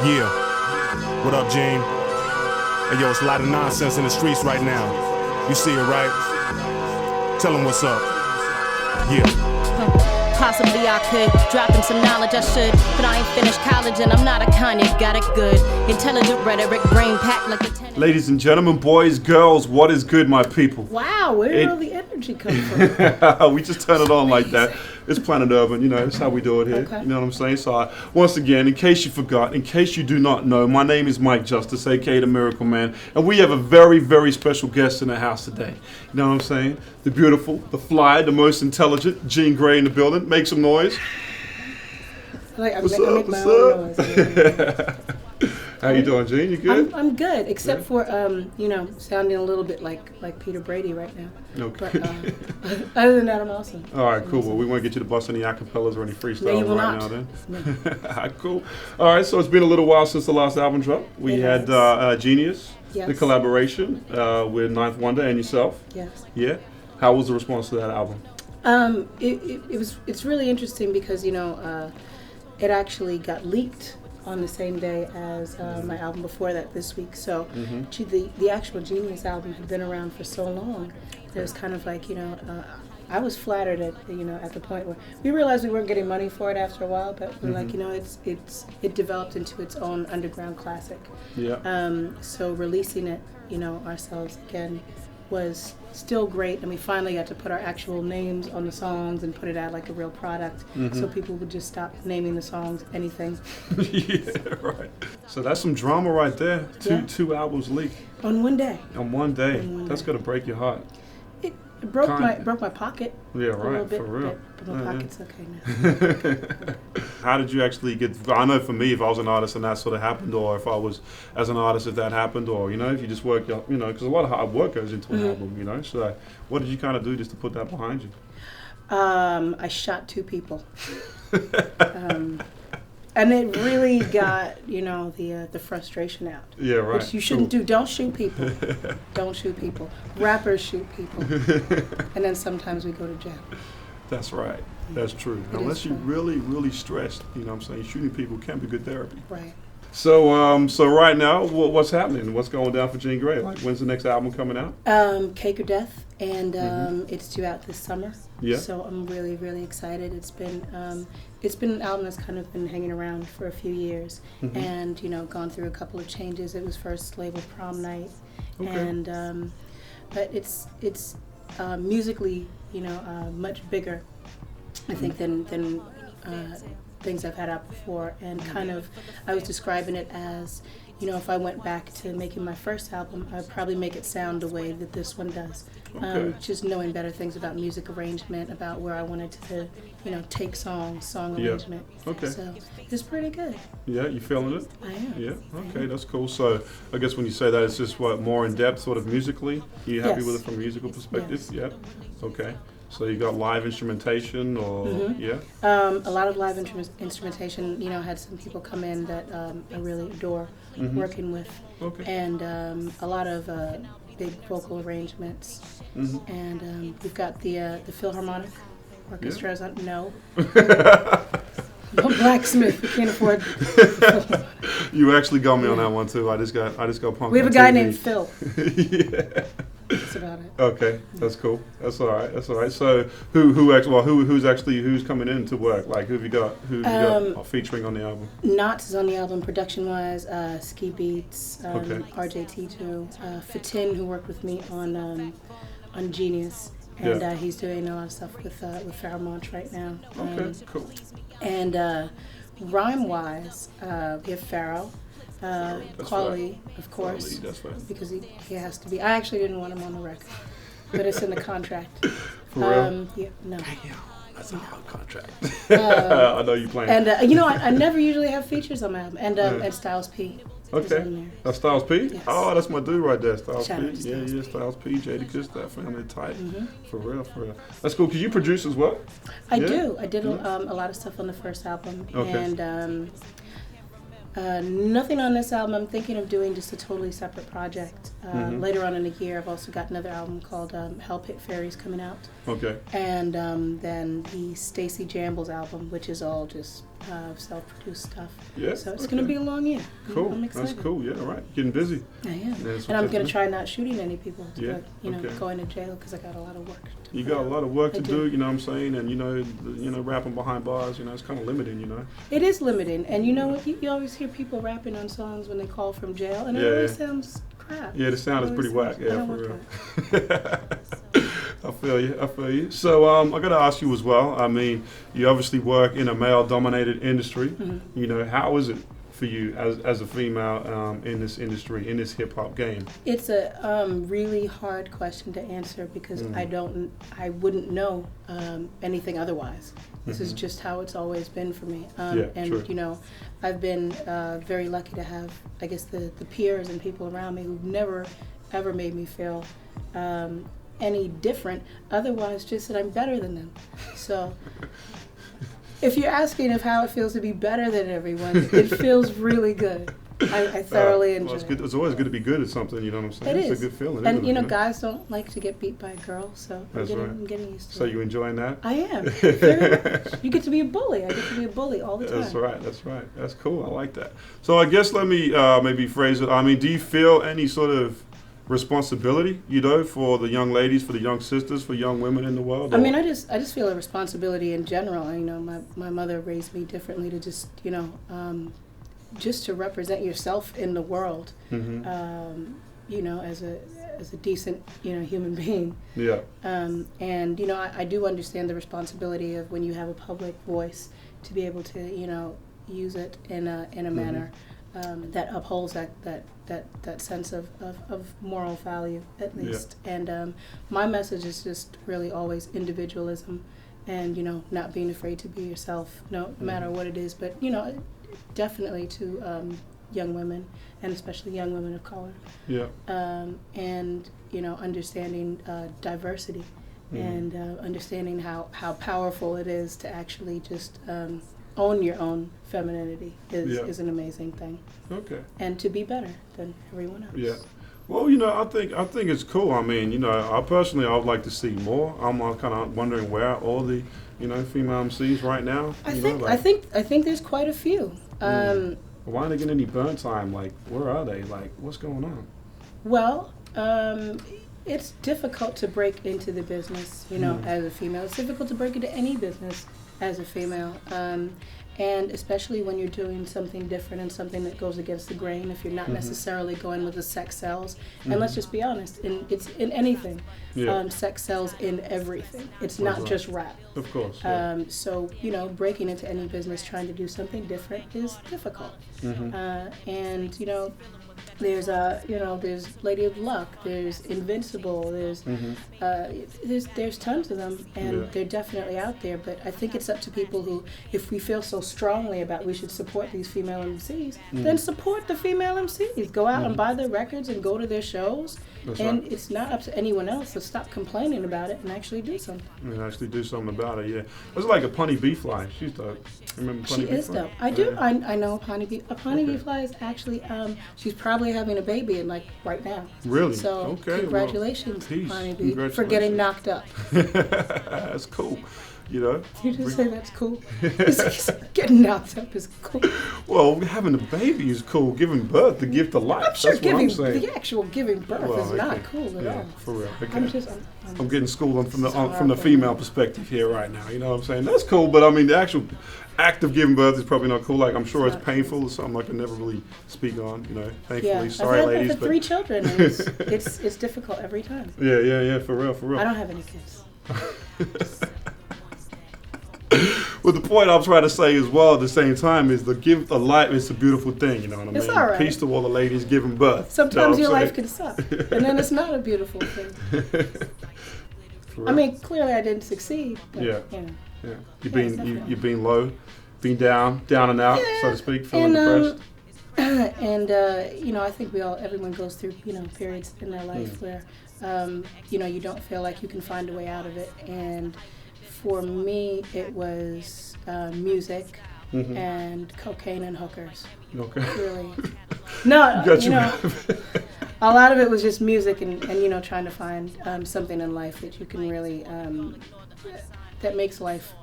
Yeah. What up, Gene? Hey, yo, it's a lot of nonsense in the streets right now. You see it, right? Tell them what's up. Yeah. Possibly I could drop in some knowledge I should, but I ain't finished college and I'm not a Kanye. Got it good, intelligent rhetoric, brain packed like a tennis. Ladies and gentlemen, boys, girls, what is good, my people? Wow, where did all the energy come from? We just turn it on like that. It's Planet Urban, that's how we do it here. Okay. You know what I'm saying? So once again, in case you forgot, in case you do not know, my name is Mike Justice, aka the Miracle Man, and we have a very, very special guest in the house today. You know what I'm saying? The beautiful, the fly, the most intelligent, Jean Grae in the building. Make some noise. What's up? How you doing, Jean? You good? I'm good, except for sounding a little bit like Peter Brady right now. Okay. But other than that, I'm awesome. All right, cool. Well, we won't get you to bust any acapellas or any freestyles right now, then. No. All right, cool. All right, so it's been a little while since the last album dropped. We had Genius, Yes. the collaboration with Ninth Wonder and yourself. Yes. Yeah. How was the response to that album? It's really interesting because it actually got leaked on the same day as my album before that this week. So the actual Genius album had been around for so long. It was kind of like, I was flattered at the point where we realized we weren't getting money for it after a while, but we're like, it developed into its own underground classic. Yeah. So releasing it, ourselves again was still great, and we finally got to put our actual names on the songs and put it out like a real product, so people would just stop naming the songs anything. Yeah, right. So that's some drama right there. Two albums leaked On one day. on one day. That's gonna break your heart. It broke my pocket. Yeah, A little right. bit, For real. but my pocket's okay now. How did you actually get? I know for me, if I was an artist and that sort of happened, or if I was as an artist, if that happened, or if you just work, because a lot of hard work goes into an album, So, what did you kind of do just to put that behind you? I shot 2 people, and it really got the frustration out. Yeah, right. Which you shouldn't do. Don't shoot people. Don't shoot people. Rappers shoot people, and then sometimes we go to jail. That's right. That's true. It Unless is you're true. really, really stressed, shooting people can be good therapy. Right. So, so right now, what's happening? What's going down for Jean Grae? Like, when's the next album coming out? Cake or Death, and it's due out this summer. Yeah. So I'm really, really excited. It's been an album that's kind of been hanging around for a few years, and gone through a couple of changes. It was first labeled Prom Night, and but it's musically much bigger, I think, than things I've had out before, and kind of I was describing it as if I went back to making my first album, I'd probably make it sound the way that this one does. Okay. Just knowing better things about music arrangement, about where I wanted to take song arrangement. Okay. So it's pretty good. Yeah, you feeling it? I am. Yeah. Okay, that's cool. So I guess when you say that, it's just more in depth, sort of musically. Are you happy Yes. with it from a musical perspective? Yes. Yeah. Okay. So you got live instrumentation, or yeah? A lot of live instrumentation. Had some people come in that I really adore working with, Okay. and a lot of big vocal arrangements. And we've got the Philharmonic Orchestra. No, Blacksmith. We can't afford. You actually got me on that one too. I just got punked. We have a on guy TV. named Phil. Yeah. That's about it. Okay, that's cool. That's all right. That's all right. So who's coming in to work? Like who have you got featuring on the album? Knots is on the album production wise. Ski Beats, Okay. RJT2, Fatin, who worked with me on Genius, and Yeah. he's doing a lot of stuff with Fairmont right now. Okay, cool. And rhyme wise, we have Pharaoh. Quali, of course, Quali, that's right. because he has to be. I actually didn't want him on the record, but it's in the contract. For real? Yeah, no. Yeah, that's a hard contract. I know you playing. And I never usually have features on my album. And Styles P. is Okay. on there. That's Styles P? Yes. Oh, that's my dude right there, Styles Shout P. out to Styles Yeah, Styles P, Jadakiss, that family tight. For real. That's cool. Cause you produce as well? I Yeah? do. I did a lot of stuff on the first album. Okay. And nothing on this album. I'm thinking of doing just a totally separate project. Later on in the year, I've also got another album called Hell Pit Fairies coming out. Okay. And then the Stacey Jambles album, which is all just self-produced stuff. Yeah, So it's going to be a long year. Cool. I'm excited. That's cool. Yeah, all right. Getting busy. I am. That's And I'm okay. going to try not shooting any people, Yeah, but, okay. going to jail because I got a lot of work. You got a lot of work I to do. do, you know what I'm saying? And, rapping behind bars, it's kind of limiting, It is limiting. And you know what? You always hear people rapping on songs when they call from jail, and it Yeah, always yeah. sounds crap. Yeah, the sound is It pretty always whack. sounds- I Yeah, don't for want real. that. I feel you. So I got to ask you as well. I mean, you obviously work in a male-dominated industry. Mm-hmm. How is it for you as a female in this industry, in this hip-hop game? It's a really hard question to answer because I wouldn't know anything otherwise. This is just how it's always been for me. True. I've been very lucky to have, I guess, the peers and people around me who've never, ever made me feel any different. Otherwise, just that I'm better than them. So if you're asking of how it feels to be better than everyone, it feels really good. I thoroughly enjoy it's it. good. It's always good to be good at something, you know what I'm saying? It It's is. a good feeling, And isn't it? guys don't like to get beat by a girl, so That's right. I'm getting used to So it. you enjoying that? I am. Very much. You get to be a bully. I get to be a bully all the time. That's right. That's cool. I like that. So I guess let me maybe phrase it. I mean, do you feel any sort of responsibility, for the young ladies, for the young sisters, for young women in the world? I mean, I just feel a responsibility in general. My mother raised me differently to just, just to represent yourself in the world, as a decent, human being. Yeah. And I do understand the responsibility of when you have a public voice to be able to, use it in a manner that upholds that sense of moral value, at least. Yeah. And my message is just really always individualism, and not being afraid to be yourself, no matter what it is. But definitely to young women, and especially young women of color. Yeah. And understanding diversity, and understanding how powerful it is to actually just own your own femininity is an amazing thing. Okay. And to be better than everyone else. Yeah. Well, I think it's cool. I mean, I would like to see more. I'm kind of wondering where are all the, female MCs right now. I think there's quite a few. Why aren't they getting any burn time? Like, where are they? Like, what's going on? Well, it's difficult to break into the business, as a female. It's difficult to break into any business as a female. And especially when you're doing something different and something that goes against the grain, if you're not necessarily going with the sex sells. And let's just be honest, it's in anything. Yeah. Sex sells in everything. It's not just rap. Of course. Yeah. So, breaking into any business, trying to do something different is difficult. And, there's there's Lady of Luck, there's Invincible, there's tons of them, and they're definitely out there. But I think it's up to people who, if we feel so strongly about we should support these female MCs, then support the female MCs. Go out and buy their records and go to their shows. That's and right. It's not up to anyone else to stop complaining about it and actually do something. And actually do something about it, yeah. It's like a Punny B-Fly. She's dope. Remember Punny She B-Fly? is dope. I do. I know Pawnee B. Pawnee B-Fly is actually, she's probably having a baby right now. Really? So Okay, congratulations, well, peace. Pawnee B, for Congratulations. getting knocked up. That's cool. You just say that's cool. Getting knocked up is cool. Well, having a baby is cool. Giving birth, the gift of life. I'm sure That's what I'm saying. the actual giving birth is not cool at all. For real. Okay. I'm I'm getting schooled from the sorry. female perspective here right now. You know what I'm saying? That's cool, but I mean the actual act of giving birth is probably not cool. Like I'm sure it's painful. It's something I can never really speak on. Thankfully. Sorry, ladies. I've had 3 children, and it's difficult every time. Yeah. For real. I don't have any kids. Well, the point I'm trying to say as well at the same time is the gift of life is a beautiful thing, you know what I mean? It's all right. Peace to all the ladies giving birth. Sometimes you know your what I'm life can suck, and then it's not a beautiful thing. For real. I mean, clearly I didn't succeed. But, Yeah. Yeah. You've been low, been down and out, so to speak, feeling depressed. And I think everyone goes through periods in their life where you don't feel like you can find a way out of it. And for me, it was music and cocaine and hookers. Okay. Really. No, Got you. A lot of it was just music and trying to find something in life that you can really that makes life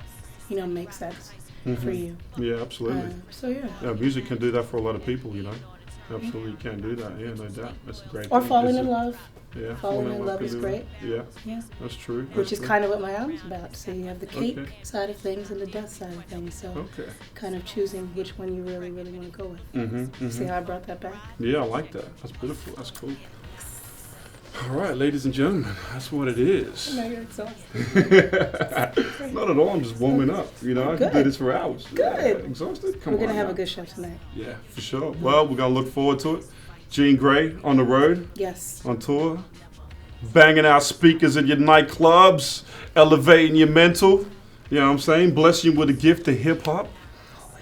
make sense. for you. Yeah, absolutely. So yeah. Yeah, music can do that for a lot of people, you know. Absolutely, you can do that. Yeah, no doubt. That's a great Or thing. falling It's in a- love. Yeah, Falling in love can is do great. that. Yeah, Yeah. that's true. Which is That's kind of what my album's about. So you have the cake Okay. side of things and the death side of things. So Okay. kind of choosing which one you really, really want to go with. Mm-hmm, See how I brought that back? Yeah, I like that. That's beautiful. That's cool. All right, ladies and gentlemen, that's what it is. Now you're exhausted. Not at all. I'm just warming up. You know, I can do Good. this for hours. Good. Yeah, exhausted? Come We're on. going to have now. a good show tonight. Yeah, for sure. Well, we're going to look forward to it. Jean Grae on the road, Yes. on tour, banging out speakers in your nightclubs, elevating your mental. You know what I'm saying? Blessing you with a gift of hip hop.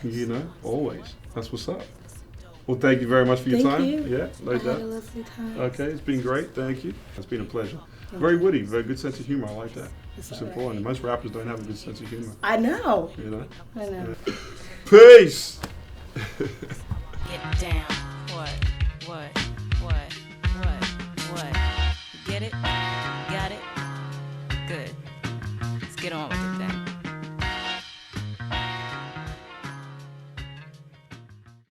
You know, always. That's what's up. Well, thank you very much for your Thank time. you. Yeah, I like had a that. lovely time. Okay, it's been great. Thank you. It's been a pleasure. Very witty, very good sense of humor. I like that. It's It's all right. important. Most rappers don't have a good sense of humor. I know. You know. I know. Peace. Get down. What? Get it? Got it? Good. Let's get on with it.